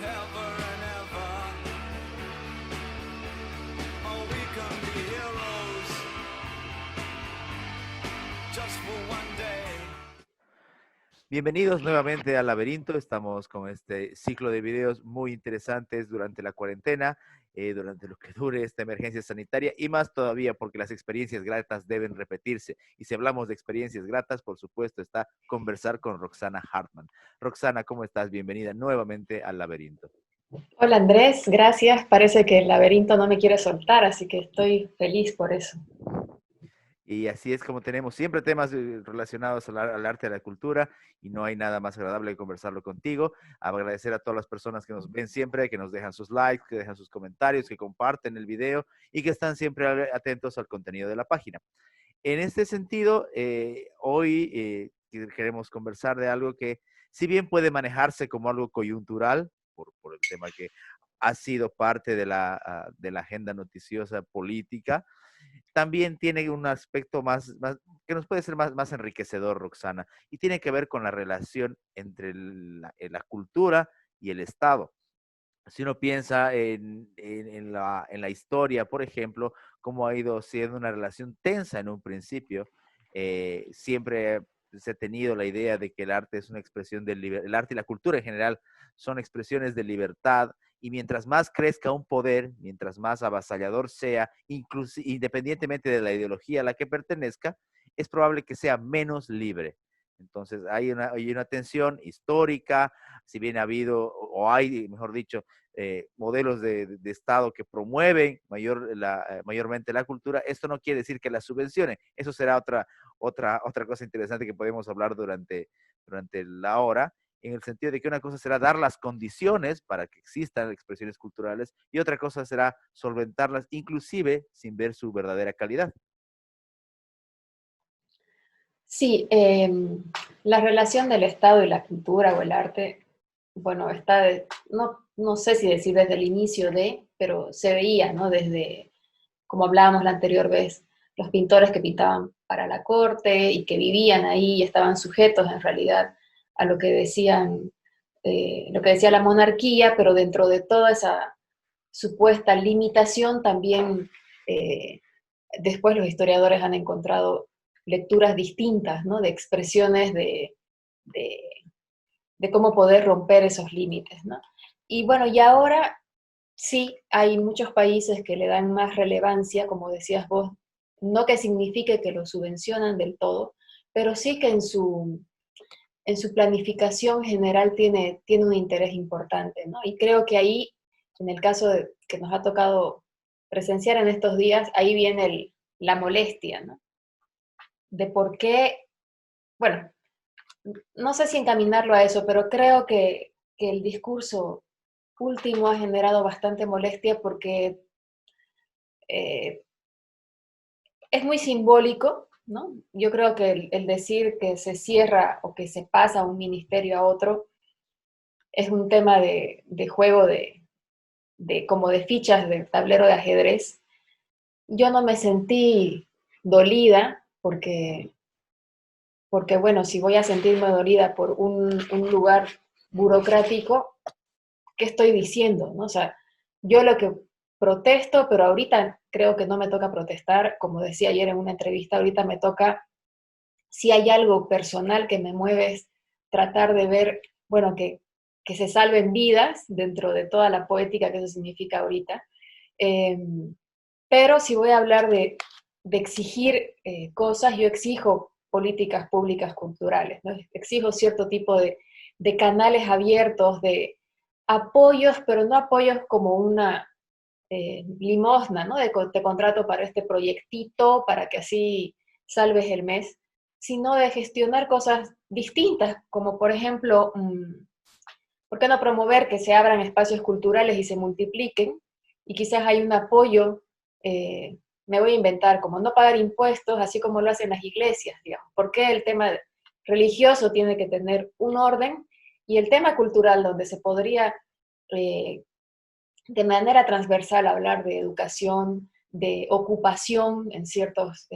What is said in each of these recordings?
ever and ever. Oh, we can be heroes just for one day. Bienvenidos nuevamente al Laberinto. Estamos con este ciclo de videos muy interesantes durante la cuarentena, durante lo que dure esta emergencia sanitaria y más todavía porque las experiencias gratas deben repetirse. Y si hablamos de experiencias gratas, por supuesto, está conversar con Roxana Hartman. Roxana, ¿cómo estás? Bienvenida nuevamente al Laberinto. Hola Andrés, gracias. Parece que el laberinto no me quiere soltar, así que estoy feliz por eso. Y así es como tenemos siempre temas relacionados al arte y a la cultura y no hay nada más agradable que conversarlo contigo. Agradecer a todas las personas que nos ven siempre, que nos dejan sus likes, que dejan sus comentarios, que comparten el video y que están siempre atentos al contenido de la página. En este sentido, hoy queremos conversar de algo que si bien puede manejarse como algo coyuntural, por el tema que ha sido parte de la agenda noticiosa política, también tiene un aspecto que nos puede ser más enriquecedor, Roxana, y tiene que ver con la relación entre la cultura y el Estado. Si uno piensa en la historia, por ejemplo, cómo ha ido siendo una relación tensa en un principio, siempre se ha tenido la idea de que el arte es una expresión el arte y la cultura en general son expresiones de libertad, y mientras más crezca un poder, mientras más avasallador sea, independientemente de la ideología a la que pertenezca, es probable que sea menos libre. Entonces hay una tensión histórica, si bien ha habido, o hay, mejor dicho, modelos de Estado que promueven mayormente la cultura, esto no quiere decir que la subvencione. Eso será otra cosa interesante que podemos hablar durante la hora, en el sentido de que una cosa será dar las condiciones para que existan expresiones culturales y otra cosa será solventarlas, inclusive sin ver su verdadera calidad. Sí, la relación del Estado y la cultura o el arte, bueno, no sé si decir desde el inicio pero se veía, ¿no? Desde, como hablábamos la anterior vez, los pintores que pintaban para la corte y que vivían ahí y estaban sujetos en realidad a lo que decía la monarquía, pero dentro de toda esa supuesta limitación también después los historiadores han encontrado lecturas distintas, ¿no? De expresiones de, de cómo poder romper esos límites, ¿no? Y bueno, y ahora sí hay muchos países que le dan más relevancia, como decías vos, no que signifique que lo subvencionan del todo, pero sí que en su planificación general tiene un interés importante, ¿no? Y creo que ahí, en el caso que nos ha tocado presenciar en estos días, ahí viene la molestia, ¿no? De por qué, bueno, no sé si encaminarlo a eso, pero creo que el discurso último ha generado bastante molestia porque eh, es muy simbólico, ¿no? Yo creo que el decir que se cierra o que se pasa un ministerio a otro es un tema de juego como de fichas del tablero de ajedrez. Yo no me sentí dolida porque bueno, si voy a sentirme dolida por un lugar burocrático, ¿qué estoy diciendo? ¿No? O sea, yo lo que protesto, pero ahorita creo que no me toca protestar, como decía ayer en una entrevista, ahorita me toca, si hay algo personal que me mueve, es tratar de ver, bueno, que se salven vidas dentro de toda la poética que eso significa ahorita. Eh, pero si voy a hablar de exigir cosas, yo exijo políticas públicas culturales, ¿no? Exijo cierto tipo de canales abiertos, de apoyos, pero no apoyos como una limosna, ¿no? Te contrato para este proyectito, para que así salves el mes, sino de gestionar cosas distintas, como por ejemplo, ¿por qué no promover que se abran espacios culturales y se multipliquen? Y quizás hay un apoyo, me voy a inventar, como no pagar impuestos, así como lo hacen las iglesias, digamos. ¿Por qué el tema religioso tiene que tener un orden? Y el tema cultural, donde se podría eh, de manera transversal hablar de educación, de ocupación en ciertos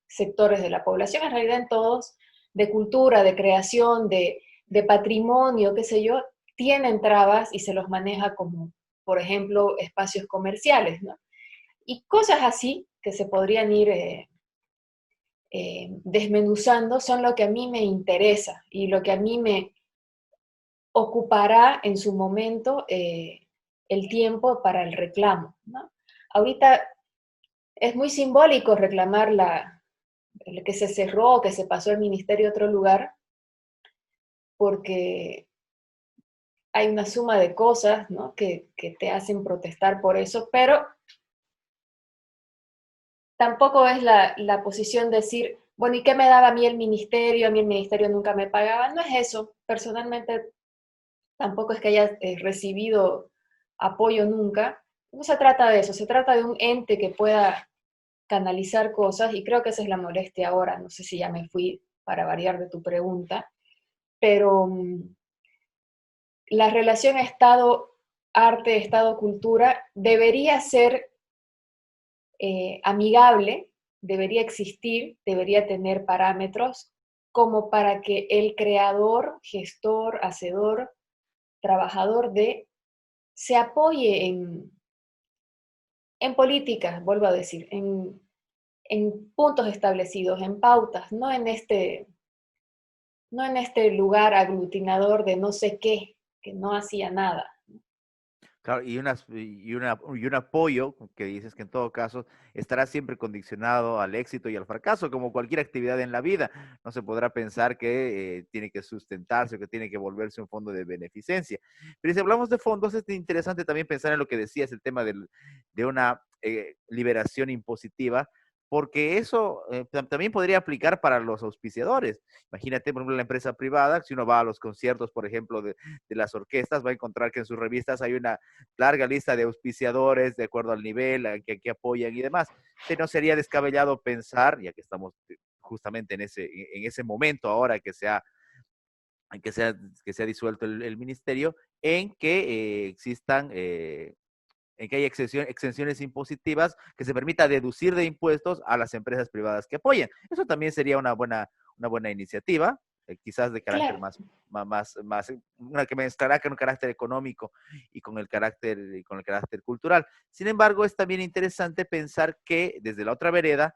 sectores de la población, en realidad en todos, de cultura, de creación, de patrimonio, qué sé yo, tienen trabas y se los maneja como, por ejemplo, espacios comerciales, ¿no? Y cosas así que se podrían ir desmenuzando son lo que a mí me interesa y lo que a mí me ocupará en su momento el tiempo para el reclamo, ¿no? Ahorita es muy simbólico reclamar el que se cerró, que se pasó el ministerio a otro lugar, porque hay una suma de cosas, ¿no? que te hacen protestar por eso, pero tampoco es la posición de decir, bueno, ¿y qué me daba a mí el ministerio? A mí el ministerio nunca me pagaba. No es eso. Personalmente, tampoco es que haya recibido apoyo nunca. No se trata de eso, se trata de un ente que pueda canalizar cosas y creo que esa es la molestia ahora. No sé si ya me fui para variar de tu pregunta, pero la relación Estado-arte, Estado-cultura debería ser amigable, debería existir, debería tener parámetros como para que el creador, gestor, hacedor, trabajador se apoye en políticas, vuelvo a decir, en puntos establecidos, en pautas, no en este lugar aglutinador de no sé qué, que no hacía nada. Claro, y un apoyo que dices que en todo caso estará siempre condicionado al éxito y al fracaso, como cualquier actividad en la vida. No se podrá pensar que tiene que sustentarse o que tiene que volverse un fondo de beneficencia. Pero si hablamos de fondos, es interesante también pensar en lo que decías, el tema de una liberación impositiva, porque eso también podría aplicar para los auspiciadores. Imagínate, por ejemplo, la empresa privada, si uno va a los conciertos, por ejemplo, de las orquestas, va a encontrar que en sus revistas hay una larga lista de auspiciadores de acuerdo al nivel que apoyan y demás. Entonces, no sería descabellado pensar, ya que estamos justamente en ese momento ahora que se ha disuelto el ministerio, en que existan en que haya exenciones impositivas que se permita deducir de impuestos a las empresas privadas que apoyen. Eso también sería una buena iniciativa, quizás de carácter Claro, más, una que mezclará con el carácter económico y con el carácter cultural. Sin embargo, es también interesante pensar que desde la otra vereda,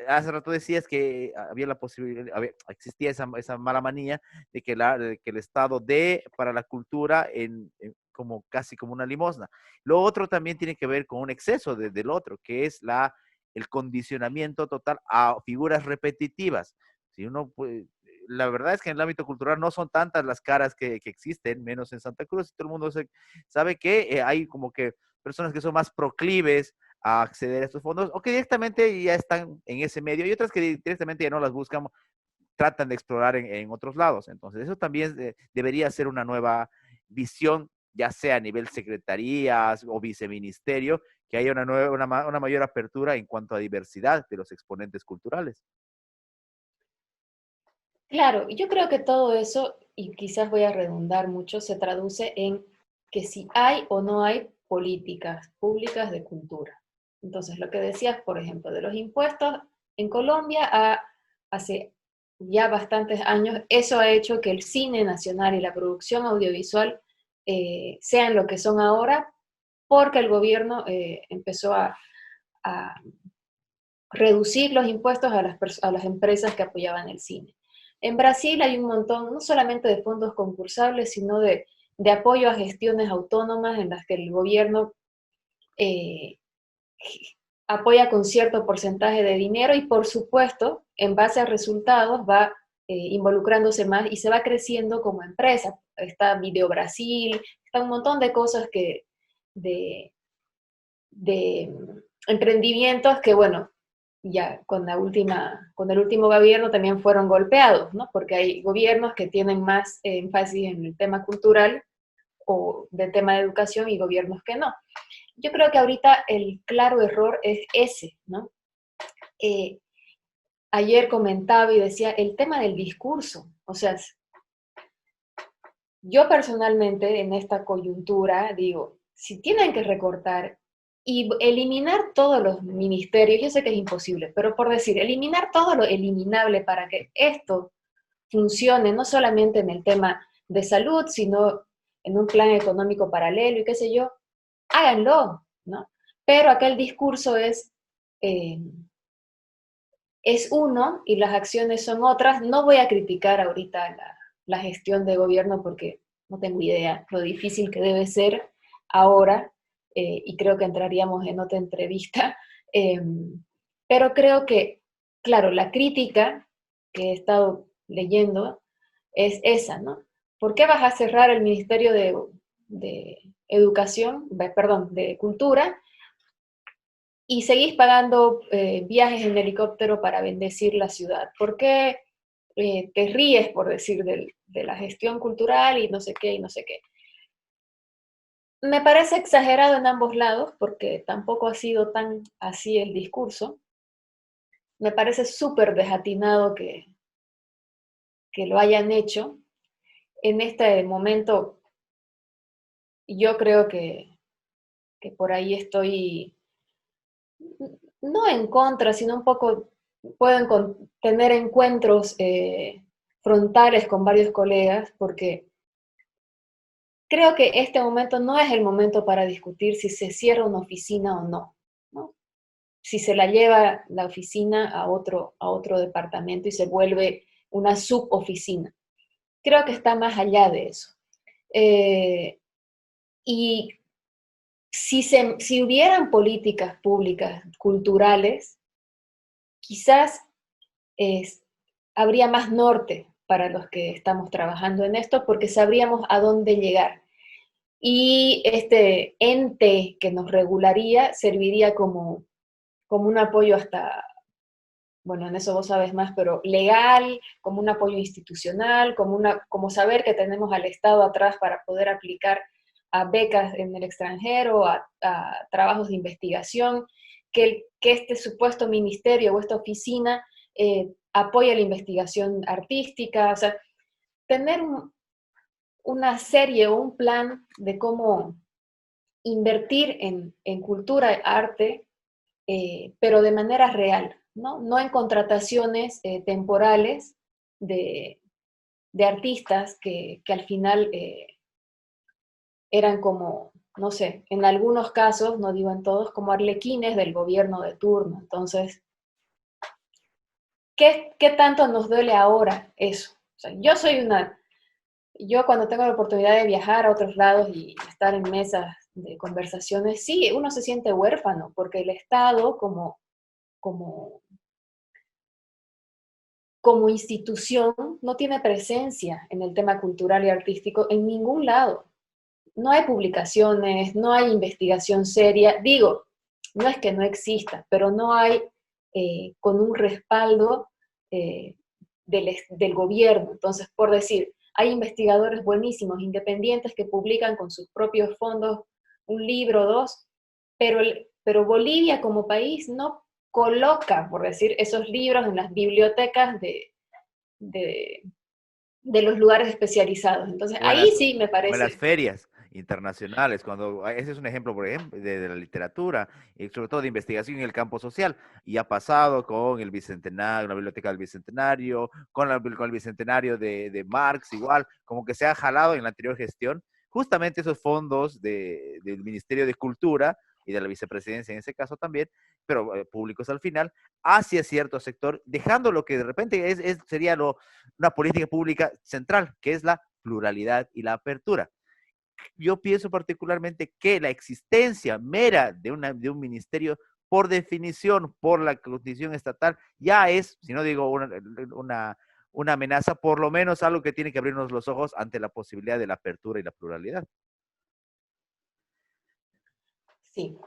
hace rato decías que había la posibilidad, existía esa mala manía de que el Estado dé para la cultura como casi como una limosna. Lo otro también tiene que ver con un exceso del otro, que es el condicionamiento total a figuras repetitivas. Si uno la verdad es que en el ámbito cultural no son tantas las caras que existen, menos en Santa Cruz, y todo el mundo sabe que hay como que personas que son más proclives a acceder a estos fondos o que directamente ya están en ese medio y otras que directamente ya no las buscan, tratan de explorar en otros lados. Entonces, eso también debería ser una nueva visión, ya sea a nivel secretarías o viceministerio, que haya una mayor apertura en cuanto a diversidad de los exponentes culturales. claro, yo creo que todo eso, y quizás voy a redundar mucho, se traduce en que si hay o no hay políticas públicas de cultura. Entonces, lo que decías, por ejemplo, de los impuestos, en Colombia hace ya bastantes años, eso ha hecho que el cine nacional y la producción audiovisual sean lo que son ahora, porque el gobierno empezó a reducir los impuestos a las empresas que apoyaban el cine. En Brasil hay un montón, no solamente de fondos concursables, sino de apoyo a gestiones autónomas en las que el gobierno eh, apoya con cierto porcentaje de dinero y, por supuesto, en base a resultados va involucrándose más y se va creciendo como empresa. Está Video Brasil, está un montón de cosas de emprendimientos que, bueno, ya con el último gobierno también fueron golpeados, ¿no? Porque hay gobiernos que tienen más énfasis en el tema cultural o del tema de educación y gobiernos que no. Yo creo que ahorita el claro error es ese, ¿no? Eh, Ayer comentaba y decía el tema del discurso, o sea, yo personalmente en esta coyuntura digo, si tienen que recortar y eliminar todos los ministerios, yo sé que es imposible, pero por decir, eliminar todo lo eliminable para que esto funcione, no solamente en el tema de salud, sino en un plan económico paralelo y qué sé yo, háganlo, ¿no? Pero acá el discurso eh, es uno y las acciones son otras. No voy a criticar ahorita la gestión de gobierno porque no tengo idea lo difícil que debe ser ahora, y creo que entraríamos en otra entrevista, eh, pero creo que, claro, la crítica que he estado leyendo es esa, ¿no? ¿Por qué vas a cerrar el Ministerio de Educación, perdón, de Cultura, y seguís pagando viajes en helicóptero para bendecir la ciudad? ¿Por qué te ríes, por decir, de la gestión cultural y no sé qué y no sé qué? Me parece exagerado en ambos lados, porque tampoco ha sido tan así el discurso. Me parece súper desatinado que lo hayan hecho. En este momento, yo creo que por ahí estoy, no en contra, sino un poco, pueden tener encuentros frontales con varios colegas, porque creo que este momento no es el momento para discutir si se cierra una oficina o no, ¿no? Si se la lleva la oficina a otro departamento y se vuelve una suboficina. Creo que está más allá de eso. Eh, y si hubieran políticas públicas culturales, quizás es, habría más norte para los que estamos trabajando en esto, porque sabríamos a dónde llegar. Y este ente que nos regularía serviría como un apoyo hasta, bueno, en eso vos sabes más, pero legal, como un apoyo institucional, como saber que tenemos al Estado atrás para poder aplicar a becas en el extranjero, a trabajos de investigación, que este supuesto ministerio o esta oficina apoya la investigación artística, o sea, tener una serie o un plan de cómo invertir en cultura, arte, pero de manera real, ¿no? No en contrataciones temporales de, de artistas que al final eran como, no sé, en algunos casos, no digo en todos, como arlequines del gobierno de turno. Entonces, ¿qué tanto nos duele ahora eso? O sea, yo cuando tengo la oportunidad de viajar a otros lados y estar en mesas de conversaciones, sí, uno se siente huérfano, porque el Estado como, como institución no tiene presencia en el tema cultural y artístico en ningún lado. No hay publicaciones, no hay investigación seria. Digo, no es que no exista, pero no hay con un respaldo eh, del gobierno. Entonces, por decir, hay investigadores buenísimos, independientes, que publican con sus propios fondos un libro o dos, pero Bolivia como país no coloca, por decir, esos libros en las bibliotecas de, de los lugares especializados. Entonces, O en ahí las, sí me o en las parece. ferias internacionales, cuando ese es un ejemplo, por ejemplo, de la literatura y sobre todo de investigación en el campo social. Y ha pasado con el Bicentenario, la Biblioteca del Bicentenario, con el Bicentenario de Marx, igual, como que se ha jalado en la anterior gestión, justamente esos fondos del Ministerio de Cultura y de la vicepresidencia en ese caso también, pero públicos al final, hacia cierto sector, dejando lo que de repente sería una política pública central, que es la pluralidad y la apertura. Yo pienso particularmente que la existencia mera de un ministerio, por definición, por la constitución estatal, ya es, si no digo una amenaza, por lo menos algo que tiene que abrirnos los ojos ante la posibilidad de la apertura y la pluralidad. Sí,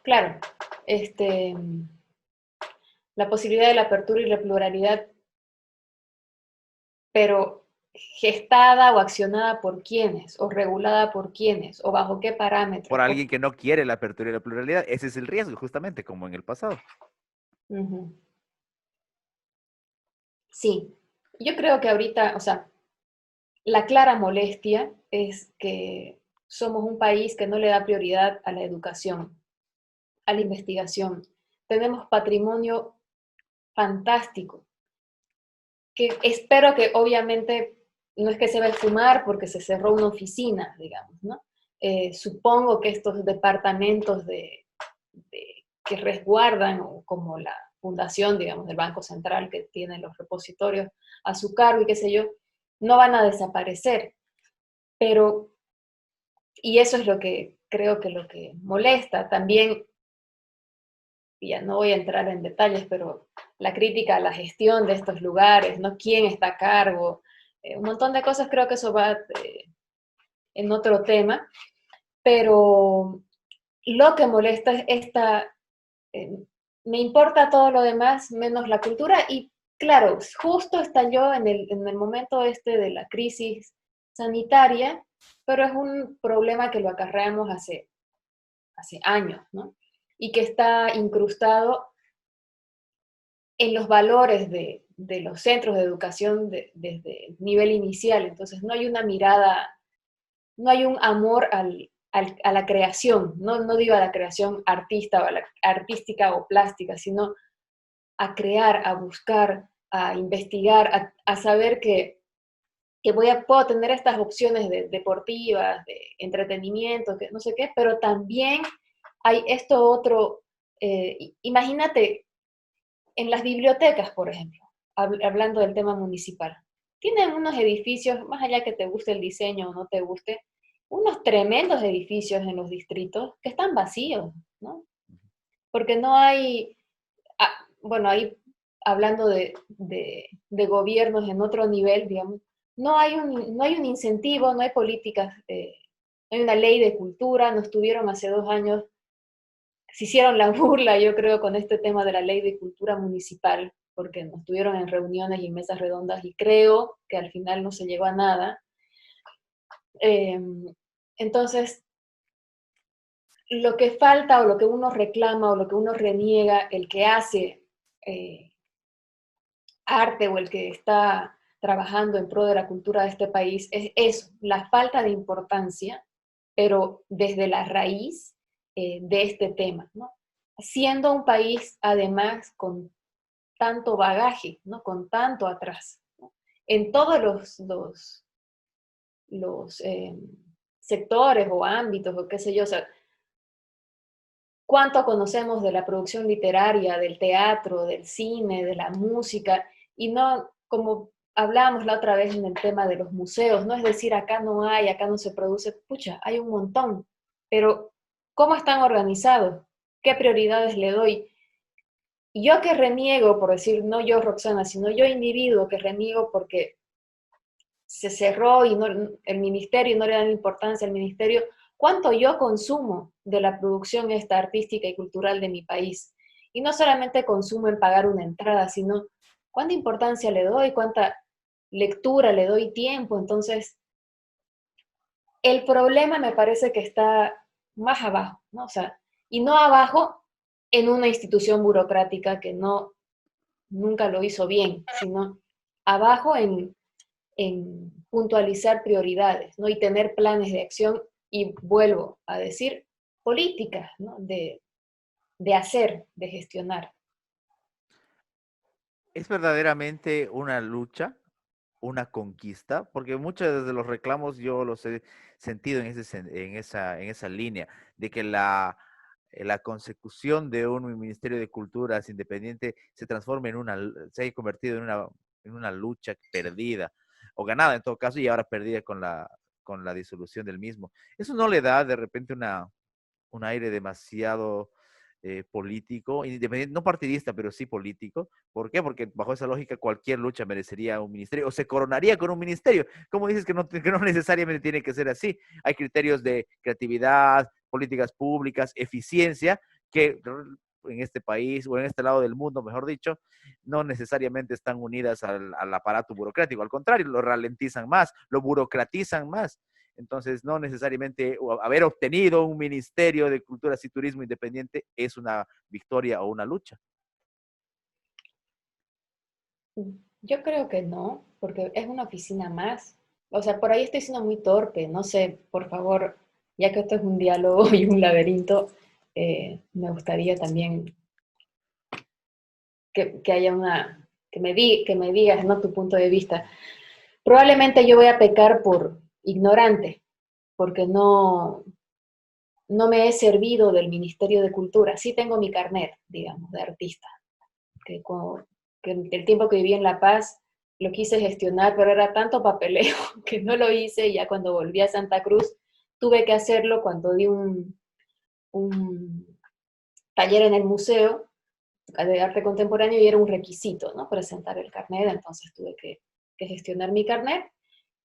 claro. Este, la posibilidad de la apertura y la pluralidad, pero gestada o accionada por quiénes, o regulada por quiénes, o bajo qué Por parámetros. alguien que no quiere la apertura y la pluralidad, ese es el riesgo, justamente como en el pasado. Ujú. Sí, yo creo que ahorita, o sea, la clara molestia es que somos un país que no le da prioridad a la educación, a la investigación. Tenemos patrimonio fantástico, que espero que obviamente no es que se va a esfumar porque se cerró una oficina, digamos, ¿no? Supongo que estos departamentos que resguardan, como la fundación, digamos, del Banco Central que tiene los repositorios a su cargo y qué sé yo, no van a desaparecer. Pero, y eso es lo que creo que lo que molesta. También, ya no voy a entrar en detalles, pero la crítica a la gestión de estos lugares, ¿no? ¿Quién está a cargo? Un montón de cosas, creo que eso va en otro tema, pero lo que molesta es eh, me importa todo lo demás menos la cultura y claro, justo estalló en el momento de la crisis sanitaria, pero es un problema que lo acarreamos hace años, ¿no? Y que está incrustado en los valores de los centros de educación desde el nivel inicial. Entonces, no hay una mirada, no hay un amor a la creación, no digo a la creación artística o plástica, sino a crear, a buscar, a investigar, a saber que puedo tener estas opciones deportivas, de entretenimiento, que no sé qué, pero también hay esto otro, imagínate, en las bibliotecas, por ejemplo, hablando del tema municipal, tienen unos edificios, más allá que te guste el diseño o no te guste, unos tremendos edificios en los distritos que están vacíos, ¿no? Porque no hay, bueno, ahí hablando de gobiernos en otro nivel, digamos, no hay un incentivo, no hay políticas, no hay una ley de cultura, nos tuvieron hace 2 años, se hicieron la burla, yo creo, con este tema de la ley de cultura municipal, porque nos tuvieron en reuniones y en mesas redondas y creo que al final no se llegó a nada. Entonces, lo que falta o lo que uno reclama o lo que uno reniega, el que hace arte o el que está trabajando en pro de la cultura de este país, es eso, la falta de importancia, pero desde la raíz de este tema, ¿no? Siendo un país, además, con tanto bagaje, ¿no? Con tanto atrás, ¿no? En todos los sectores o ámbitos, o qué sé yo, o sea, cuánto conocemos de la producción literaria, del teatro, del cine, de la música, y no, como hablábamos la otra vez en el tema de los museos, no es decir, acá no hay, acá no se produce, pucha, hay un montón, pero ¿cómo están organizados? ¿Qué prioridades le doy? Y yo que reniego, por decir, no yo Roxana, sino yo individuo que reniego porque se cerró y no, el ministerio no le dan importancia al ministerio, ¿cuánto yo consumo de la producción esta artística y cultural de mi país? Y no solamente consumo en pagar una entrada, sino cuánta importancia le doy, cuánta lectura le doy, tiempo. Entonces, el problema me parece que está más abajo, ¿no? O sea, y no abajo en una institución burocrática que nunca lo hizo bien, sino abajo en puntualizar prioridades, ¿no? Y tener planes de acción y vuelvo a decir políticas, ¿no? De hacer, de gestionar. Es verdaderamente una lucha, una conquista, porque muchos de los reclamos yo los he sentido en esa línea, de que la consecución de un Ministerio de Culturas independiente se transforme se haya convertido en una lucha perdida, o ganada en todo caso, y ahora perdida con la disolución del mismo. Eso no le da de repente un aire demasiado político, independiente, no partidista, pero sí político. ¿Por qué? Porque bajo esa lógica cualquier lucha merecería un ministerio o se coronaría con un ministerio. ¿Cómo dices que no necesariamente tiene que ser así? Hay criterios de creatividad, políticas públicas, eficiencia, que en este país o en este lado del mundo, mejor dicho, no necesariamente están unidas al aparato burocrático. Al contrario, lo ralentizan más, lo burocratizan más. Entonces, no necesariamente haber obtenido un Ministerio de Culturas y Turismo independiente es una victoria o una lucha. Yo creo que no, porque es una oficina más. O sea, por ahí estoy siendo muy torpe, no sé, por favor, ya que esto es un diálogo y un laberinto, me gustaría también que haya que me digas, ¿no? Tu punto de vista. Probablemente yo voy a pecar por ignorante, porque no me he servido del Ministerio de Cultura. Sí tengo mi carnet, digamos, de artista, que el tiempo que viví en La Paz lo quise gestionar, pero era tanto papeleo que no lo hice, y ya cuando volví a Santa Cruz tuve que hacerlo cuando di un taller en el museo de arte contemporáneo, y era un requisito, ¿no? Presentar el carnet, entonces tuve que gestionar mi carnet,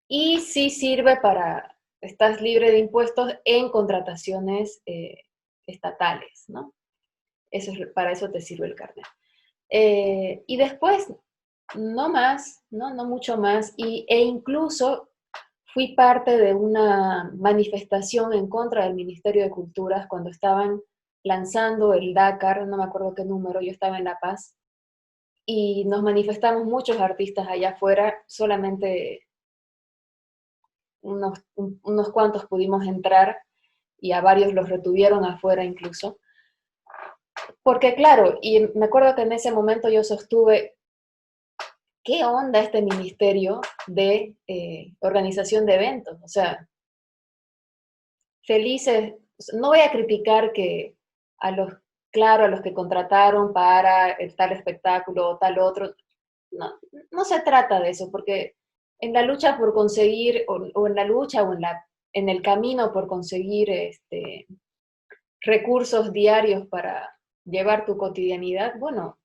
y sí sirve para, estás libre de impuestos en contrataciones estatales, ¿no? Para eso te sirve el carnet. Y después, no más, ¿no? No mucho más, e incluso fui parte de una manifestación en contra del Ministerio de Culturas cuando estaban lanzando el Dakar, no me acuerdo qué número, yo estaba en La Paz, y nos manifestamos muchos artistas allá afuera, solamente unos cuantos pudimos entrar, y a varios los retuvieron afuera incluso. Porque claro, y me acuerdo que en ese momento yo sostuve, ¿qué onda este ministerio de organización de eventos? O sea, felices, no voy a criticar que a los, claro, a los que contrataron para el tal espectáculo o tal otro, no, no se trata de eso, porque en la lucha por conseguir, o en la lucha o en el camino por conseguir recursos diarios para llevar tu cotidianidad, bueno,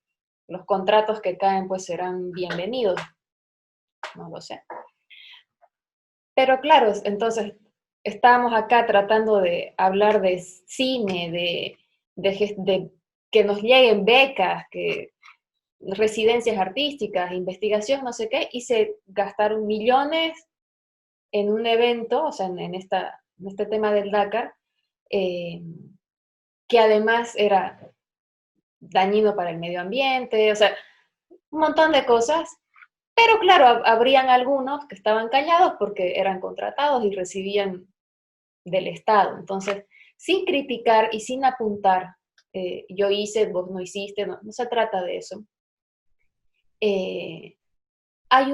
los contratos que caen pues serán bienvenidos, no lo sé. Pero claro, entonces estábamos acá tratando de hablar de cine, de que nos lleguen becas, que residencias artísticas, investigación, no sé qué, y se gastaron millones en un evento, o sea, en este tema del Dakar, eh, que además era dañino para el medio ambiente, o sea, un montón de cosas. Pero claro, habrían algunos que estaban callados porque eran contratados y recibían del Estado. Entonces, sin criticar y sin apuntar, yo hice, vos no hiciste, no se trata de eso. Eh, hay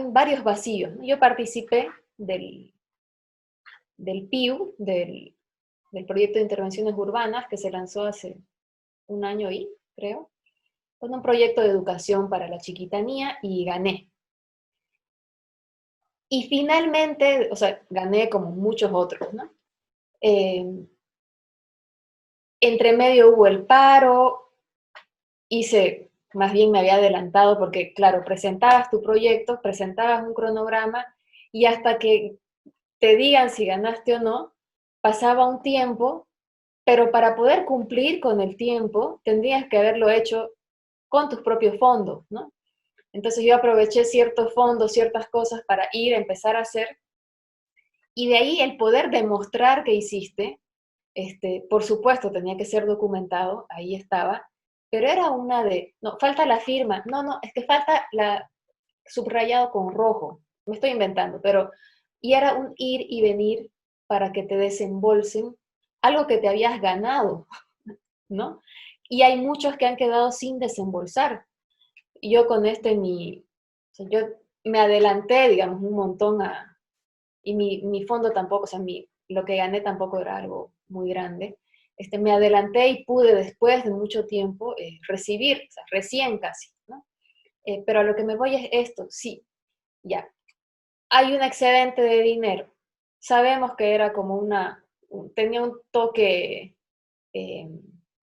varios vacíos, ¿no? Yo participé del PIU, del Proyecto de Intervenciones Urbanas, que se lanzó hace un año y, creo, con un proyecto de educación para la chiquitanía, y gané. Y finalmente, o sea, gané como muchos otros, ¿no? Entre medio hubo el paro, más bien me había adelantado porque, claro, presentabas tu proyecto, presentabas un cronograma, y hasta que te digan si ganaste o no, pasaba un tiempo, pero para poder cumplir con el tiempo, tendrías que haberlo hecho con tus propios fondos, ¿no? Entonces yo aproveché ciertos fondos, ciertas cosas para empezar a hacer, y de ahí el poder demostrar que hiciste, por supuesto tenía que ser documentado, ahí estaba, pero era una no, falta la firma, no, es que falta subrayado con rojo, me estoy inventando, y era un ir y venir para que te desembolsen algo que te habías ganado, ¿no? Y hay muchos que han quedado sin desembolsar. Y yo con o sea, yo me adelanté, digamos, un montón y mi fondo tampoco, o sea, lo que gané tampoco era algo muy grande. Me adelanté y pude después de mucho tiempo recibir, o sea, recién casi, ¿no? Pero a lo que me voy es esto, sí, ya, hay un excedente de dinero. Sabemos que era como tenía un toque eh,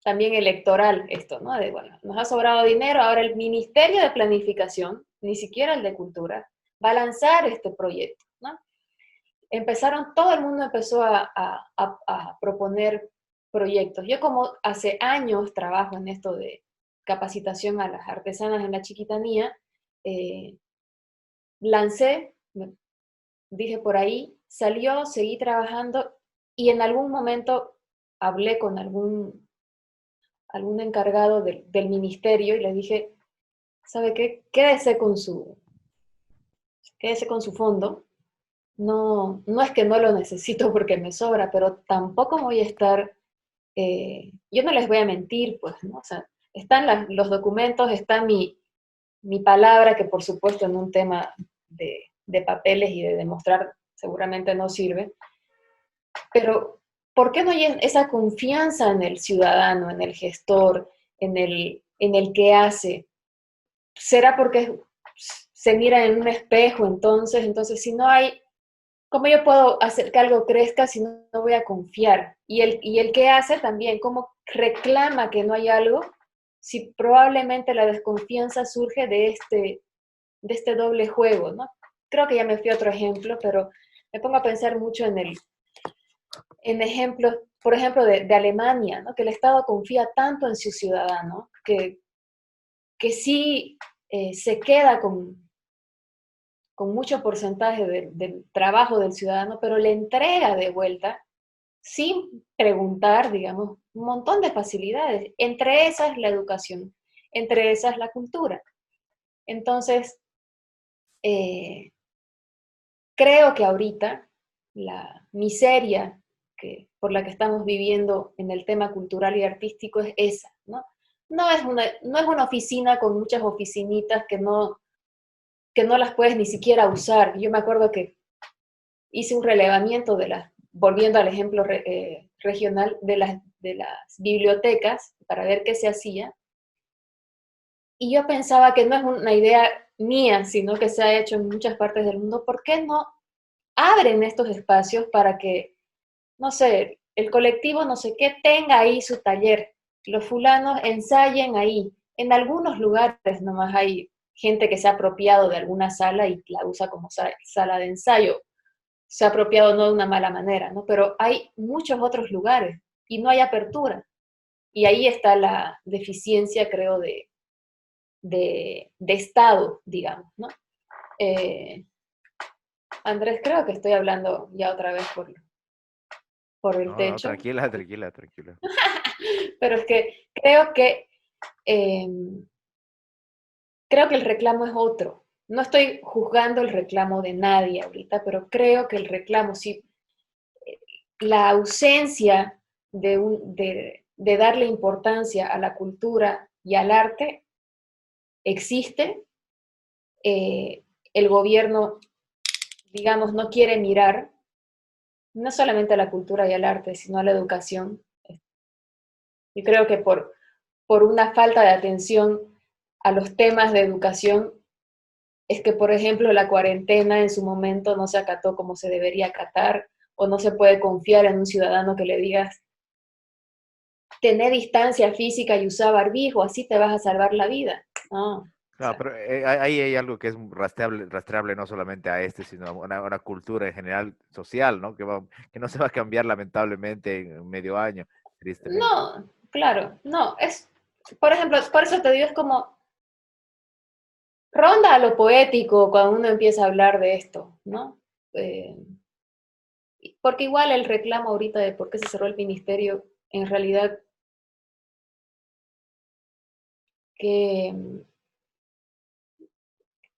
también electoral esto, ¿no? De, bueno, nos ha sobrado dinero, ahora el Ministerio de Planificación, ni siquiera el de Cultura, va a lanzar este proyecto, ¿no? Todo el mundo empezó a proponer proyectos. Yo como hace años trabajo en esto de capacitación a las artesanas en la chiquitanía, lancé, dije por ahí, salió, seguí trabajando, y en algún momento hablé con algún encargado del ministerio y le dije, ¿sabe qué? Quédese con su fondo. No, no es que no lo necesito porque me sobra, pero tampoco voy a estar, yo no les voy a mentir, pues, ¿no? O sea, están los documentos, está mi palabra, que por supuesto en un tema de papeles y de demostrar seguramente no sirve, pero ¿por qué no hay esa confianza en el ciudadano, en el gestor, en el que hace? ¿Será porque se mira en un espejo entonces? Entonces, si no hay, ¿cómo yo puedo hacer que algo crezca si no voy a confiar? Y el que hace también, ¿cómo reclama que no hay algo si probablemente la desconfianza surge de este doble juego, ¿no? Creo que ya me fui a otro ejemplo, pero me pongo a pensar mucho en ejemplos, por ejemplo, de Alemania, ¿no? Que el Estado confía tanto en su ciudadano que sí se queda con mucho porcentaje del trabajo del ciudadano, pero le entrega de vuelta sin preguntar, digamos, un montón de facilidades. Entre esas la educación, entre esas la cultura. Entonces, eh, creo que ahorita la miseria por la que estamos viviendo en el tema cultural y artístico es esa, ¿no? No es una oficina con muchas oficinitas que no las puedes ni siquiera usar. Yo me acuerdo que hice un relevamiento volviendo al ejemplo regional, de las bibliotecas para ver qué se hacía. Y yo pensaba que no es una idea mía, sino que se ha hecho en muchas partes del mundo. ¿Por qué no abren estos espacios para que, no sé, el colectivo no sé qué tenga ahí su taller, los fulanos ensayen ahí? En algunos lugares nomás hay gente que se ha apropiado de alguna sala y la usa como sala de ensayo. Se ha apropiado no de una mala manera, ¿no? Pero hay muchos otros lugares y no hay apertura. Y ahí está la deficiencia, creo, de Estado, digamos, ¿no? Eh, Andrés, creo que estoy hablando ya otra vez por el No, no, techo, tranquila, tranquila, tranquila. pero es que eh, creo que el reclamo es otro. No estoy juzgando el reclamo de nadie ahorita, pero creo que el reclamo, sí, la ausencia de darle importancia a la cultura y al arte existe. El gobierno, digamos, no quiere mirar no solamente a la cultura y al arte, sino a la educación. Yo creo que por una falta de atención a los temas de educación es que, por ejemplo, la cuarentena en su momento no se acató como se debería acatar, o no se puede confiar en un ciudadano que le digas, tener distancia física y usar barbijo, así te vas a salvar la vida. No, o Claro, sea, pero ahí hay algo que es rastreable no solamente a este, sino a una cultura en general social, ¿no? Que no se va a cambiar lamentablemente en medio año, tristemente. no, claro, no, por ejemplo, por eso te digo, es como, ronda a lo poético cuando uno empieza a hablar de esto, ¿no? Eh, Porque igual el reclamo ahorita de por qué se cerró el ministerio, en realidad, ¿qué,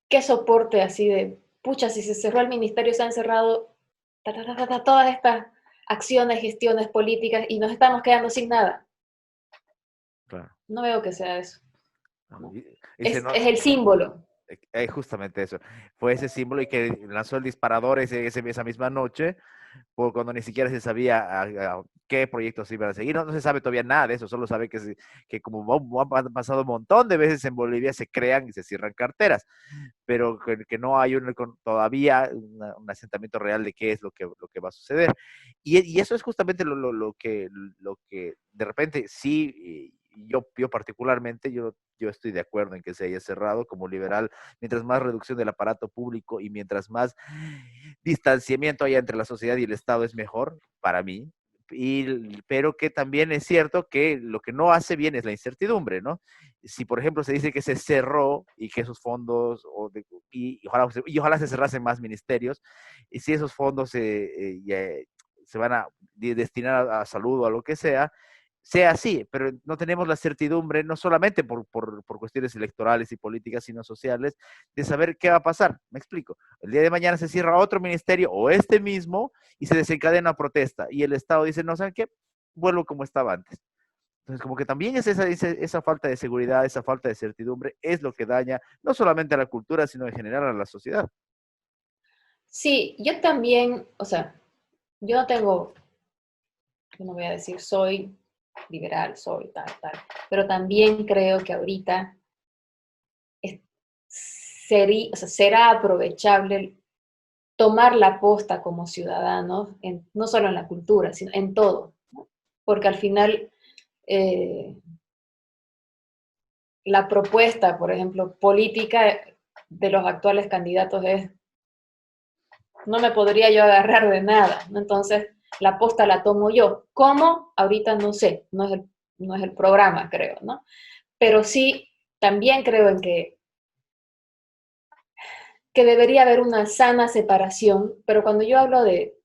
qué soporte así de, pucha, si se cerró el ministerio, se han cerrado todas estas acciones, gestiones políticas y nos estamos quedando sin nada? Claro. No veo que sea eso, No, ¿no? ese no, Es el símbolo. justamente eso. Fue ese símbolo y que lanzó el disparador esa misma noche por cuando ni siquiera se sabía qué proyectos iban a seguir. No, no se sabe todavía nada de eso, solo sabe que como han pasado un montón de veces en Bolivia, se crean y se cierran carteras, pero que no hay todavía un asentamiento real de qué es lo que va a suceder. Y eso es justamente lo que de repente sí, yo particularmente, yo estoy de acuerdo en que se haya cerrado como liberal. Mientras más reducción del aparato público y mientras más distanciamiento haya entre la sociedad y el Estado es mejor para mí. Pero que también es cierto que lo que no hace bien es la incertidumbre, ¿no? Si, por ejemplo, se dice que se cerró y que esos fondos, y ojalá se cerrasen más ministerios, y si esos fondos se van a destinar a salud o a lo que sea así, pero no tenemos la certidumbre, no solamente por cuestiones electorales y políticas, sino sociales, de saber qué va a pasar. Me explico. El día de mañana se cierra otro ministerio o este mismo y se desencadena una protesta y el Estado dice, no, ¿saben qué? Vuelvo como estaba antes. Entonces, como que también es esa falta de seguridad, esa falta de certidumbre, es lo que daña no solamente a la cultura, sino en general a la sociedad. Sí, yo también, o sea, yo no tengo, yo no voy a decir soy liberal, soy tal, tal, pero también creo que ahorita es- o sea, será aprovechable tomar la posta como ciudadanos, no solo en la cultura, sino en todo, ¿no? Porque al final eh, la propuesta, por ejemplo, política de los actuales candidatos es, no me podría yo agarrar de nada, ¿no? Entonces la posta la tomo yo. ¿Cómo? Ahorita no sé, no es el programa, creo, ¿no? Pero sí, también creo en que debería haber una sana separación, pero cuando yo hablo de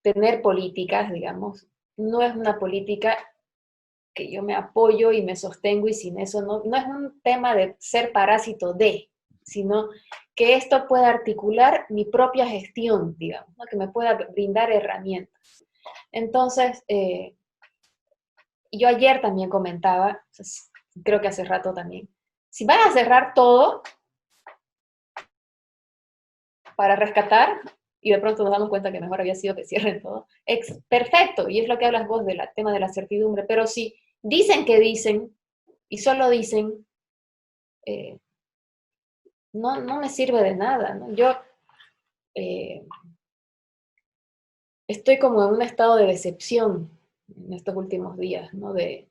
tener políticas, digamos, no es una política que yo me apoyo y me sostengo y sin eso no es un tema de ser parásito de, sino que esto pueda articular mi propia gestión, digamos, ¿no? Que me pueda brindar herramientas. Entonces, yo ayer también comentaba, creo que hace rato también, si van a cerrar todo para rescatar, y de pronto nos damos cuenta que mejor había sido que cierren todo, perfecto, y es lo que hablas vos del tema de la certidumbre, pero si dicen que dicen, y solo dicen, eh, no me sirve de nada, ¿no? Yo eh, estoy como en un estado de decepción en estos últimos días, ¿no? De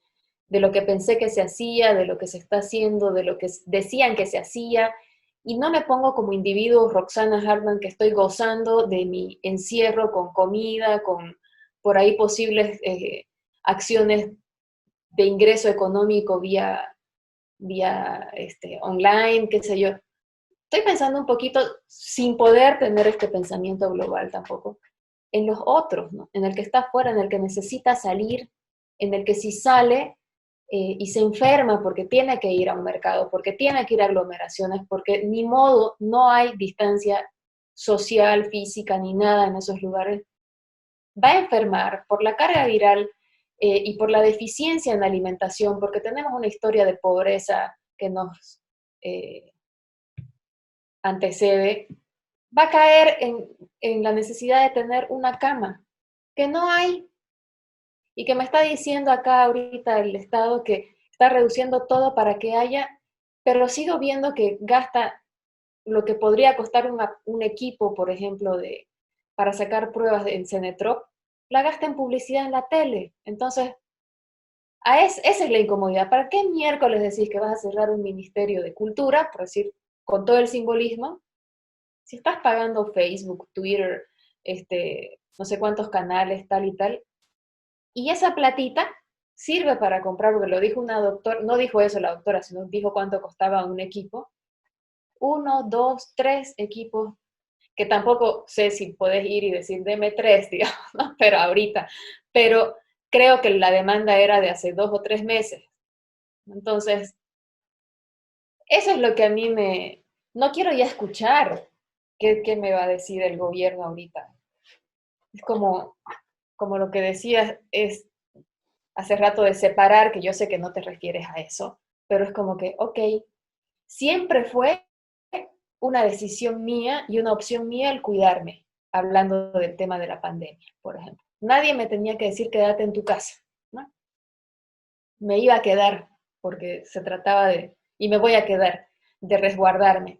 lo que pensé que se hacía, de lo que se está haciendo, de lo que decían que se hacía, y no me pongo como individuo Roxana Hartman que estoy gozando de mi encierro con comida, con por ahí posibles acciones de ingreso económico vía online, qué sé yo. Estoy pensando un poquito, sin poder tener este pensamiento global tampoco, en los otros, ¿no? En el que está afuera, en el que necesita salir, en el que si sale y se enferma porque tiene que ir a un mercado, porque tiene que ir a aglomeraciones, porque ni modo, no hay distancia social, física, ni nada en esos lugares, va a enfermar por la carga viral y por la deficiencia en alimentación, porque tenemos una historia de pobreza que nos antecede, va a caer en la necesidad de tener una cama, que no hay, y que me está diciendo acá ahorita el Estado que está reduciendo todo para que haya, pero sigo viendo que gasta lo que podría costar un equipo, por ejemplo, para sacar pruebas en Cenetrop, la gasta en publicidad en la tele. Entonces, esa es la incomodidad. ¿Para qué miércoles decís que vas a cerrar un ministerio de cultura, por decir, con todo el simbolismo, si estás pagando Facebook, Twitter, no sé cuántos canales, tal y tal, y esa platita sirve para comprar, porque lo dijo una doctora, no dijo eso la doctora, sino dijo cuánto costaba un equipo, uno, dos, tres equipos, que tampoco sé si podés ir y decir, deme tres, digamos, ¿no? Pero ahorita, pero creo que la demanda era de hace 2 o 3 meses. Entonces, eso es lo que a mí no quiero ya escuchar qué me va a decir el gobierno ahorita. Es como lo que decías, es hace rato de separar, que yo sé que no te refieres a eso, pero es como que, ok, siempre fue una decisión mía y una opción mía el cuidarme, hablando del tema de la pandemia, por ejemplo. Nadie me tenía que decir quédate en tu casa, ¿no? Me iba a quedar porque se trataba y me voy a quedar, de resguardarme.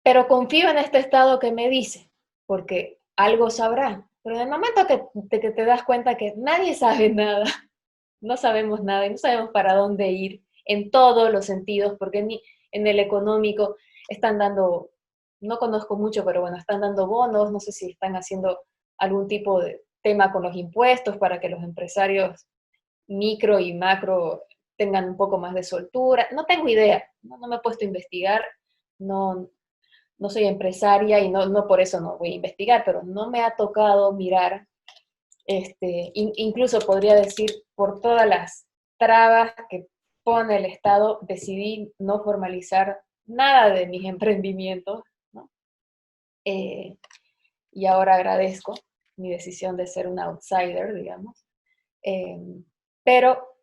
Pero confío en este estado que me dice, porque algo sabrá. Pero en el momento que te das cuenta que nadie sabe nada, no sabemos nada y no sabemos para dónde ir en todos los sentidos, porque ni en el económico están dando, no conozco mucho, pero bueno, están dando bonos, no sé si están haciendo algún tipo de tema con los impuestos para que los empresarios micro y macro tengan un poco más de soltura. No tengo idea, no me he puesto a investigar, no, no soy empresaria y no por eso no voy a investigar, pero no me ha tocado mirar incluso podría decir, por todas las trabas que pone el Estado, decidí no formalizar nada de mis emprendimientos, ¿no? Eh, y ahora agradezco mi decisión de ser un outsider, digamos. Eh, pero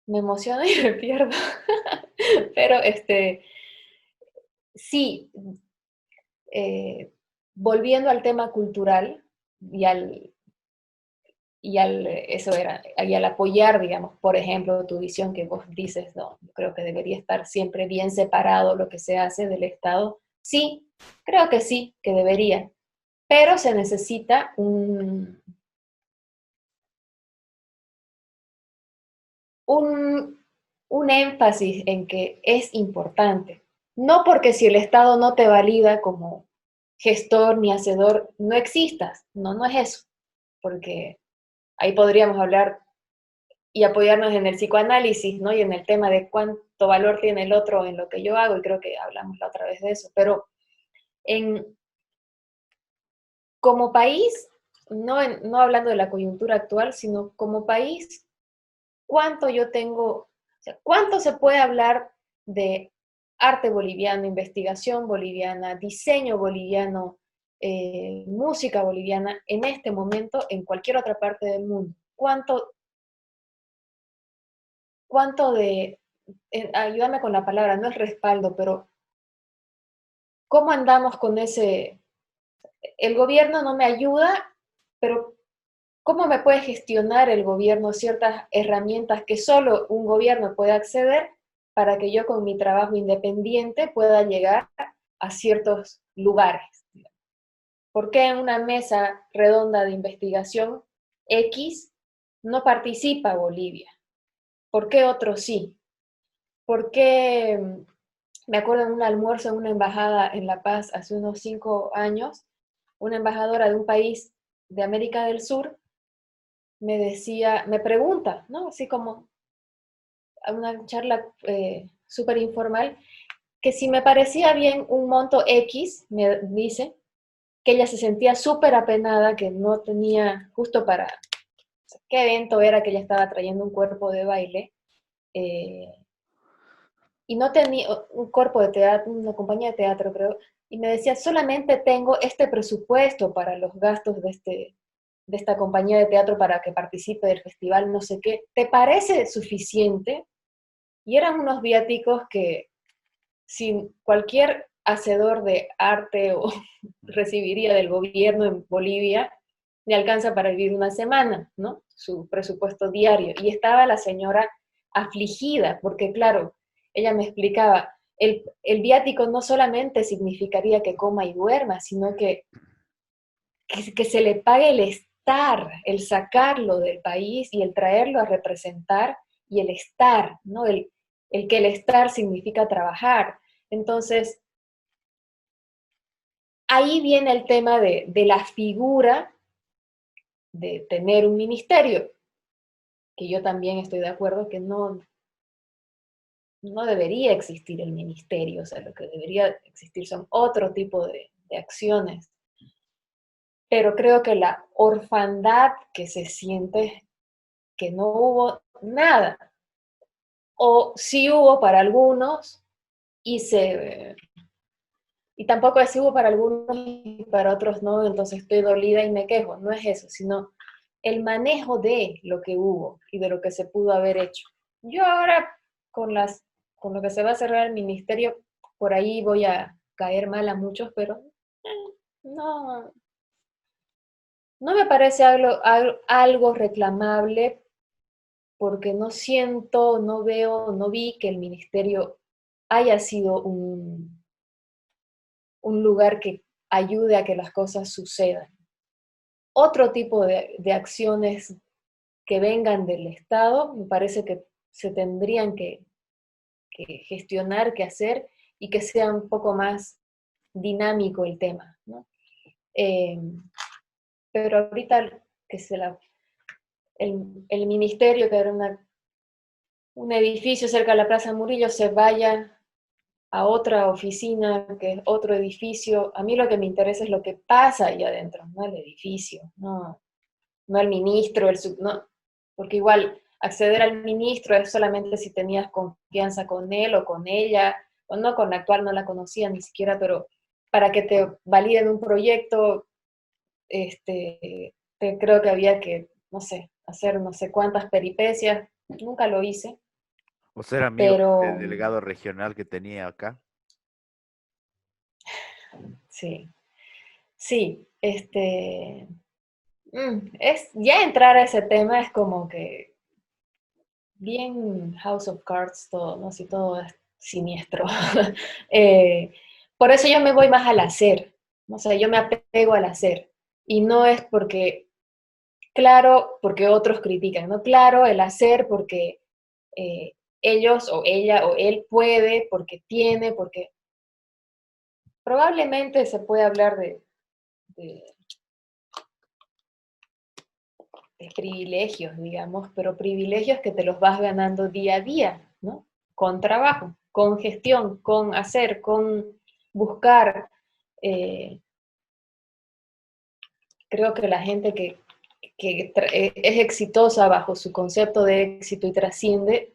me emociono y me pierdo. Pero sí, volviendo al tema cultural y eso era, y al apoyar, digamos, por ejemplo, tu visión que vos dices, no, yo creo que debería estar siempre bien separado lo que se hace del Estado. Sí, creo que sí, que debería, pero se necesita un, un énfasis en que es importante. No porque si el Estado no te valida como gestor ni hacedor, no existas. No, no es eso. Porque ahí podríamos hablar y apoyarnos en el psicoanálisis, ¿no? Y en el tema de cuánto valor tiene el otro en lo que yo hago, y creo que hablamos la otra vez de eso. Pero en, como país, no hablando de la coyuntura actual, sino como país, cuánto yo tengo, o sea, cuánto se puede hablar de arte boliviano, investigación boliviana, diseño boliviano, música boliviana en este momento en cualquier otra parte del mundo. Cuánto de, ayúdame con la palabra, no es respaldo, pero cómo andamos con ese, el gobierno no me ayuda, pero ¿cómo me puede gestionar el gobierno ciertas herramientas que solo un gobierno puede acceder para que yo con mi trabajo independiente pueda llegar a ciertos lugares? ¿Por qué en una mesa redonda de investigación X no participa Bolivia? ¿Por qué otros sí? ¿Por qué me acuerdo en un almuerzo en una embajada en La Paz hace unos 5 años, una embajadora de un país de América del Sur me decía, me pregunta, ¿no? Así como a una charla súper informal, que si me parecía bien un monto X, me dice, que ella se sentía súper apenada, que no tenía justo para, o sea, qué evento era que ella estaba trayendo un cuerpo de baile, eh, y no tenía un cuerpo de teatro, una compañía de teatro, creo, y me decía, solamente tengo este presupuesto para los gastos de esta compañía de teatro para que participe del festival, no sé qué, ¿te parece suficiente? Y eran unos viáticos que sin cualquier hacedor de arte o recibiría del gobierno en Bolivia, le alcanza para vivir una semana, ¿no? Su presupuesto diario. Y estaba la señora afligida, porque claro, ella me explicaba, el viático no solamente significaría que coma y duerma, sino que se le pague el estar, el sacarlo del país y el traerlo a representar y el estar, ¿no? El que el estar significa trabajar. Entonces, ahí viene el tema de la figura de tener un ministerio, que yo también estoy de acuerdo que no debería existir el ministerio, o sea, lo que debería existir son otro tipo de acciones. Pero creo que la orfandad que se siente que no hubo nada, o sí hubo para algunos y tampoco es si hubo para algunos y para otros no, entonces estoy dolida y me quejo, no es eso, sino el manejo de lo que hubo y de lo que se pudo haber hecho. Yo ahora con lo que se va a cerrar el ministerio, por ahí voy a caer mal a muchos, pero no, no me parece algo reclamable porque no siento, no veo, no vi que el ministerio haya sido un lugar que ayude a que las cosas sucedan. Otro tipo de acciones que vengan del Estado, me parece que se tendrían que gestionar, que hacer y que sea un poco más dinámico el tema, ¿no? Eh, pero ahorita que el ministerio, que era un edificio cerca de la Plaza Murillo, se vaya a otra oficina, que es otro edificio. A mí lo que me interesa es lo que pasa ahí adentro, no el edificio, no el ministro, no, porque igual acceder al ministro es solamente si tenías confianza con él o con ella, o no, con la actual no la conocía ni siquiera, pero para que te validen un proyecto, creo que había que, no sé, hacer no sé cuántas peripecias, nunca lo hice, O ser amigo del pero delegado regional que tenía acá. sí, sí, es, ya entrar a ese tema es como que bien House of Cards todo, ¿no? Si todo es siniestro. Eh, por eso yo me voy más al hacer, ¿no? O sea, yo me apego al hacer. Y no es porque, claro, porque otros critican, ¿no? Claro, el hacer porque ellos o ella o él puede, porque tiene, porque probablemente se puede hablar de de privilegios, digamos, pero privilegios que te los vas ganando día a día, ¿no? Con trabajo, con gestión, con hacer, con buscar. eh, Creo que la gente que es exitosa bajo su concepto de éxito y trasciende,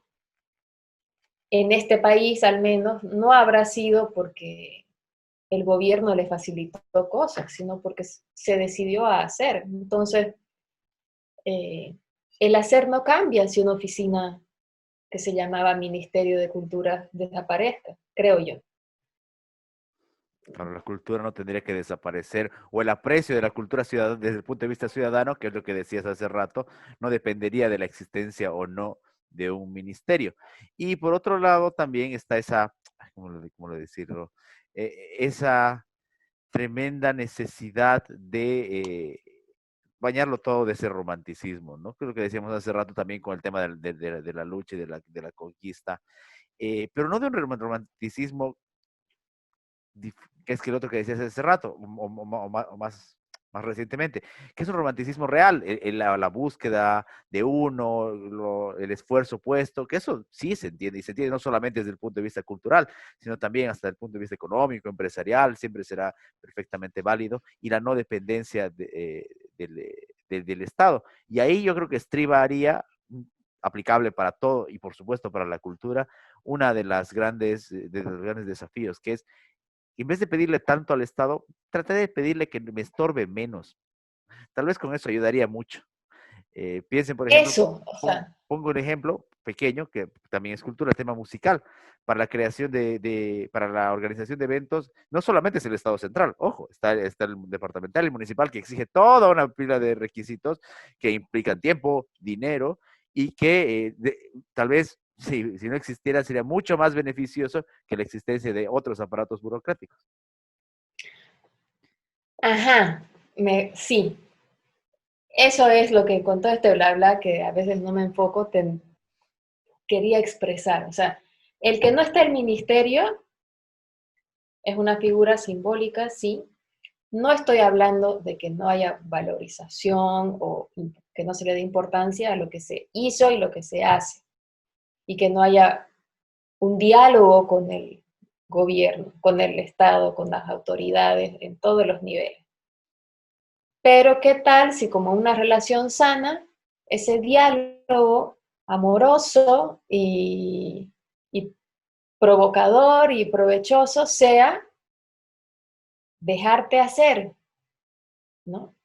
en este país al menos, no habrá sido porque el gobierno le facilitó cosas, sino porque se decidió a hacer. Entonces, el hacer no cambia si una oficina que se llamaba Ministerio de Cultura desaparezca, creo yo. Claro, la cultura no tendría que desaparecer, o el aprecio de la cultura ciudadana desde el punto de vista ciudadano, que es lo que decías hace rato, no dependería de la existencia o no de un ministerio. Y por otro lado, también está esa, cómo lo decirlo? Esa tremenda necesidad de bañarlo todo de ese romanticismo, ¿no? Que es lo que decíamos hace rato también con el tema de la lucha y de la conquista, pero no de un romanticismo que es que el otro que decías hace rato, o más recientemente, que es un romanticismo real, la búsqueda de uno, el esfuerzo puesto, que eso sí se entiende, y se entiende no solamente desde el punto de vista cultural, sino también hasta el punto de vista económico, empresarial, siempre será perfectamente válido, y la no dependencia del Estado. Y ahí yo creo que estribaría, aplicable para todo y por supuesto para la cultura, una de los grandes desafíos, que es en vez de pedirle tanto al Estado, traté de pedirle que me estorbe menos. Tal vez con eso ayudaría mucho. Piensen, por ejemplo, Eso, o sea, pongo un ejemplo pequeño, que también es cultura, el tema musical. Para la creación para la organización de eventos, no solamente es el Estado central, ojo, está el departamental y el municipal que exige toda una pila de requisitos que implican tiempo, dinero y que tal vez si no existiera sería mucho más beneficioso que la existencia de otros aparatos burocráticos. ajá, sí, eso es lo que con todo este bla bla que a veces no me enfoco, quería expresar. O sea, el que no esté el ministerio es una figura simbólica, sí. No estoy hablando de que no haya valorización o que no se le dé importancia a lo que se hizo y lo que se hace, y que no haya un diálogo con el gobierno, con el Estado, con las autoridades en todos los niveles. Pero ¿qué tal si como una relación sana, ese diálogo amoroso y provocador y provechoso sea dejarte hacer, ¿no?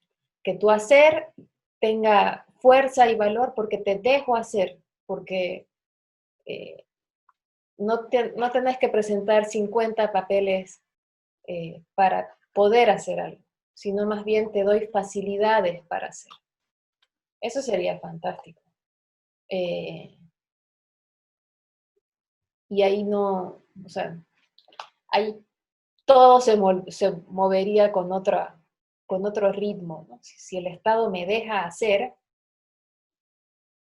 Que tu hacer tenga fuerza y valor porque te dejo hacer, porque eh, no tenés que presentar 50 papeles para poder hacer algo, sino más bien te doy facilidades para hacer. Eso sería fantástico. Eh, y ahí no, o sea, ahí todo se movería con otro ritmo, ¿no? Si el Estado me deja hacer,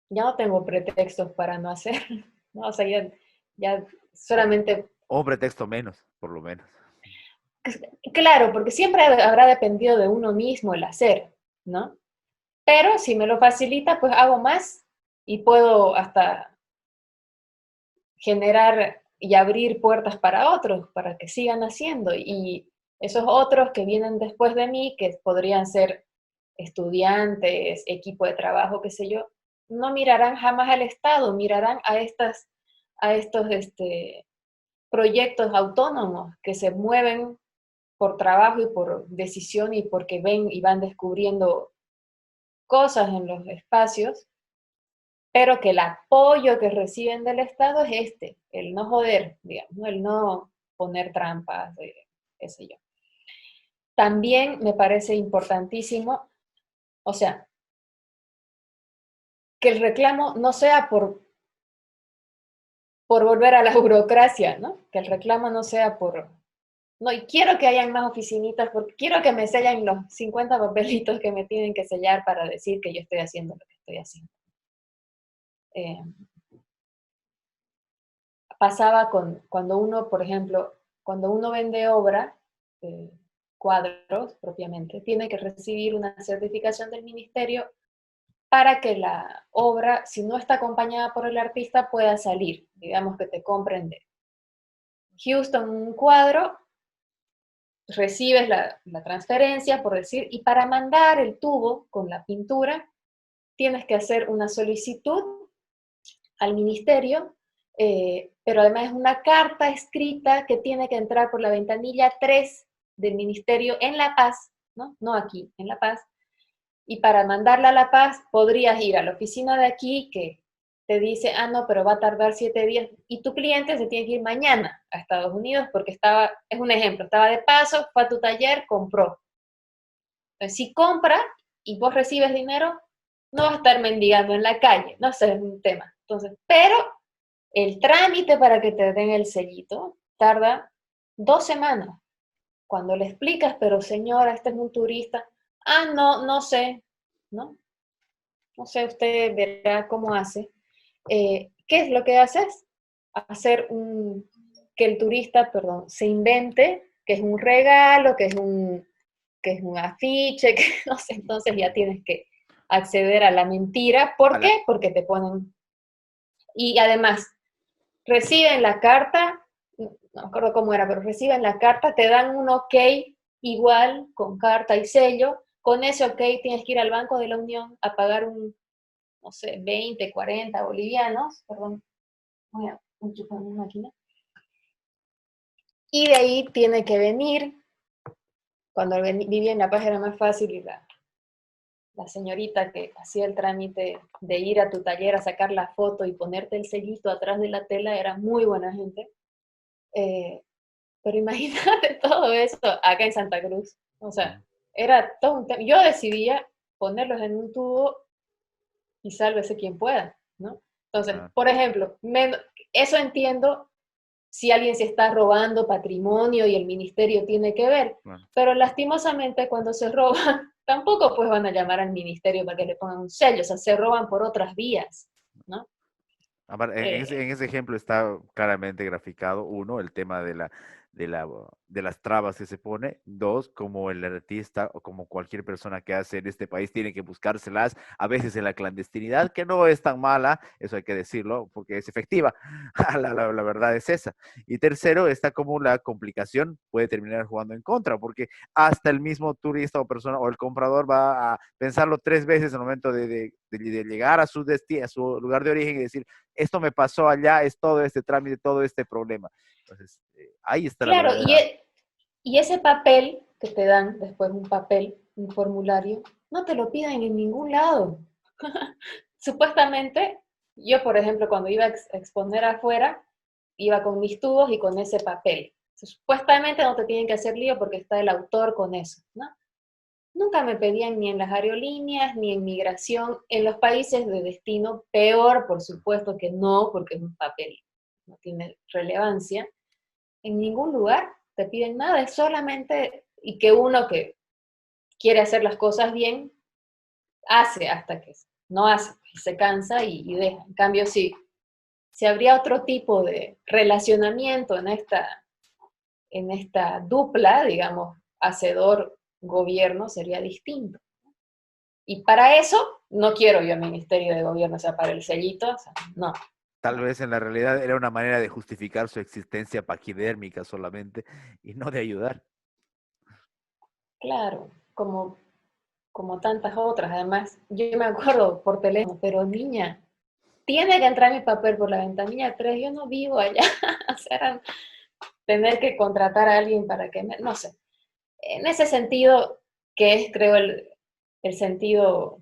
ya no tengo pretextos para no hacer, ¿no? O sea, ya solamente, O un pretexto menos, por lo menos. claro, porque siempre habrá dependido de uno mismo el hacer, ¿no? Pero si me lo facilita, pues hago más y puedo hasta generar y abrir puertas para otros, para que sigan haciendo. Y esos otros que vienen después de mí, que podrían ser estudiantes, equipo de trabajo, qué sé yo, no mirarán jamás al Estado, mirarán a estos proyectos autónomos que se mueven por trabajo y por decisión y porque ven y van descubriendo cosas en los espacios, pero que el apoyo que reciben del Estado es el no joder, digamos, ¿no? El no poner trampas, qué sé yo. también me parece importantísimo, o sea, que el reclamo no sea por volver a la burocracia, ¿no? Que el reclamo no sea por, no, y quiero que hayan más oficinitas porque quiero que me sellen los 50 papelitos que me tienen que sellar para decir que yo estoy haciendo lo que estoy haciendo. Eh, Pasaba cuando uno, por ejemplo, cuando uno vende obra, eh, cuadros propiamente, tiene que recibir una certificación del ministerio para que la obra, si no está acompañada por el artista, pueda salir. Digamos que te compren de Houston un cuadro, recibes la transferencia, por decir, y para mandar el tubo con la pintura, tienes que hacer una solicitud al ministerio, pero además es una carta escrita que tiene que entrar por la ventanilla 3 del ministerio en La Paz, ¿no? No aquí, en La Paz. Y para mandarla a La Paz podrías ir a la oficina de aquí que te dice, ah, no, pero va a tardar 7 días. Y tu cliente se tiene que ir mañana a Estados Unidos porque estaba, es un ejemplo, estaba de paso, fue a tu taller, compró. Entonces, si compra y vos recibes dinero, no vas a estar mendigando en la calle, no sé, es un tema. Entonces, pero el trámite para que te den el sellito tarda 2 semanas. Cuando le explicas, pero señora, este es un turista, ah, no, no sé, ¿no? No sé, usted verá cómo hace. ¿Qué es lo que haces? Hacer que el turista, perdón, se invente que es un regalo, que es un afiche, que no sé, entonces ya tienes que acceder a la mentira. ¿Por A la- qué? Porque te ponen... Y además, reciben la carta, no me acuerdo cómo era, pero reciben la carta, te dan un ok igual, con carta y sello. Con ese ok tienes que ir al Banco de la Unión a pagar no sé, 20, 40 bolivianos, perdón, voy a enchufar mi máquina. Y de ahí tiene que venir, cuando vivía en La Paz era más fácil y la señorita que hacía el trámite de ir a tu taller a sacar la foto y ponerte el sellito atrás de la tela era muy buena gente. Eh, pero imagínate todo eso acá en Santa Cruz. O sea, era todo un tema. Yo decidía ponerlos en un tubo y sálvese quien pueda, ¿no? Entonces, ah, por ejemplo, eso entiendo si alguien se está robando patrimonio y el ministerio tiene que ver, bueno. pero lastimosamente cuando se roban, tampoco pues van a llamar al ministerio para que le pongan un sello, o sea, se roban por otras vías, ¿no? En Eh, ese ejemplo está claramente graficado, uno, el tema de las trabas que se pone, dos, como el artista o como cualquier persona que hace en este país tiene que buscárselas, a veces en la clandestinidad, que no es tan mala, eso hay que decirlo, porque es efectiva, la verdad es esa. Y tercero, está como la complicación puede terminar jugando en contra, porque hasta el mismo turista o persona o el comprador va a pensarlo 3 veces en el momento de llegar a su destino, a su lugar de origen y decir, esto me pasó allá, es todo este trámite, todo este problema. Entonces, ahí está la claro, verdadera. y ese papel que te dan después, un papel, un formulario, no te lo piden en ningún lado. Supuestamente, yo, por ejemplo, cuando iba a exponer afuera, iba con mis tubos y con ese papel. Supuestamente no te tienen que hacer lío porque está el autor con eso, ¿no? Nunca me pedían ni en las aerolíneas, ni en migración. En los países de destino, peor, por supuesto que no, porque es un papel, no tiene relevancia. En ningún lugar te piden nada, es solamente, y que uno que quiere hacer las cosas bien, hace hasta que no hace, y se cansa y deja. En cambio, si habría otro tipo de relacionamiento en esta dupla, digamos, hacedor-gobierno, sería distinto. Y para eso no quiero yo Ministerio de Gobierno, o sea, para el sellito, o sea, no. Tal ¿No? vez en la realidad era una manera de justificar su existencia paquidérmica solamente y no de ayudar. Claro, como tantas otras. Además, yo me acuerdo por teléfono, pero niña, tiene que entrar mi papel por la ventanilla 3, yo no vivo allá. O sea, tener que contratar a alguien para que no sé. En ese sentido, que es, creo, el sentido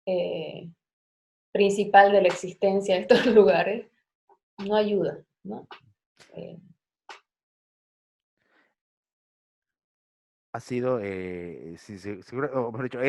eh, principal de la existencia de estos lugares, no ayuda, ¿no? Eh, ha sido, o mejor dicho,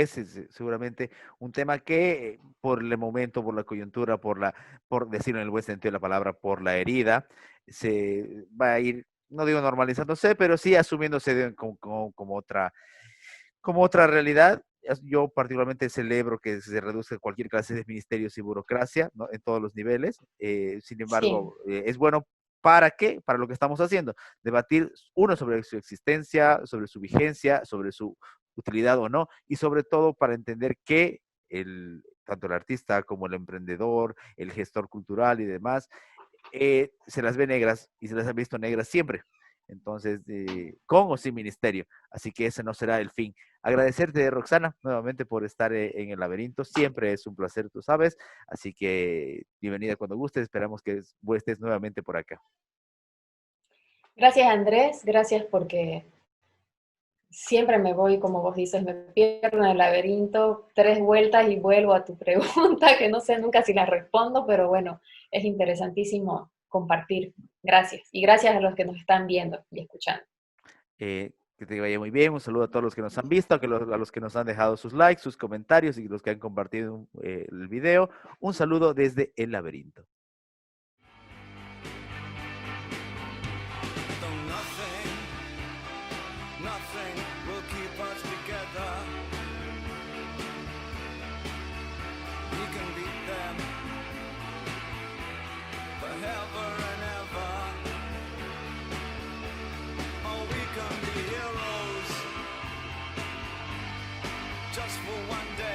seguramente un tema que por el momento, por la coyuntura, por decirlo en el buen sentido de la palabra, por la herida, se va a ir, no digo normalizándose, pero sí asumiéndose como otra realidad. Yo particularmente celebro que se reduzca cualquier clase de ministerios y burocracia, ¿no? En todos los niveles. Sin Sí, embargo, es bueno. ¿Para qué? Para lo que estamos haciendo. Debatir, uno, sobre su existencia, sobre su vigencia, sobre su utilidad o no, y sobre todo para entender que tanto el artista como el emprendedor, el gestor cultural y demás, se las ve negras y se las ha visto negras siempre. Entonces, con o sin ministerio. Así que ese no será el fin. Agradecerte, Roxana, nuevamente por estar en el laberinto. Siempre es un placer, tú sabes. Así que bienvenida cuando gustes. Esperamos que estés nuevamente por acá. gracias Andrés, gracias porque siempre me voy, como vos dices, me pierdo en el laberinto, 3 vueltas y vuelvo a tu pregunta, que no sé nunca si la respondo, pero bueno, es interesantísimo compartir. Gracias. Y gracias a los que nos están viendo y escuchando. Que te vaya muy bien. Un saludo a todos los que nos han visto, a los que nos han dejado sus likes, sus comentarios y los que han compartido el video. Un saludo desde el laberinto. Though nothing will keep us together. We can beat them forever and ever. Oh, we can be heroes just for one day.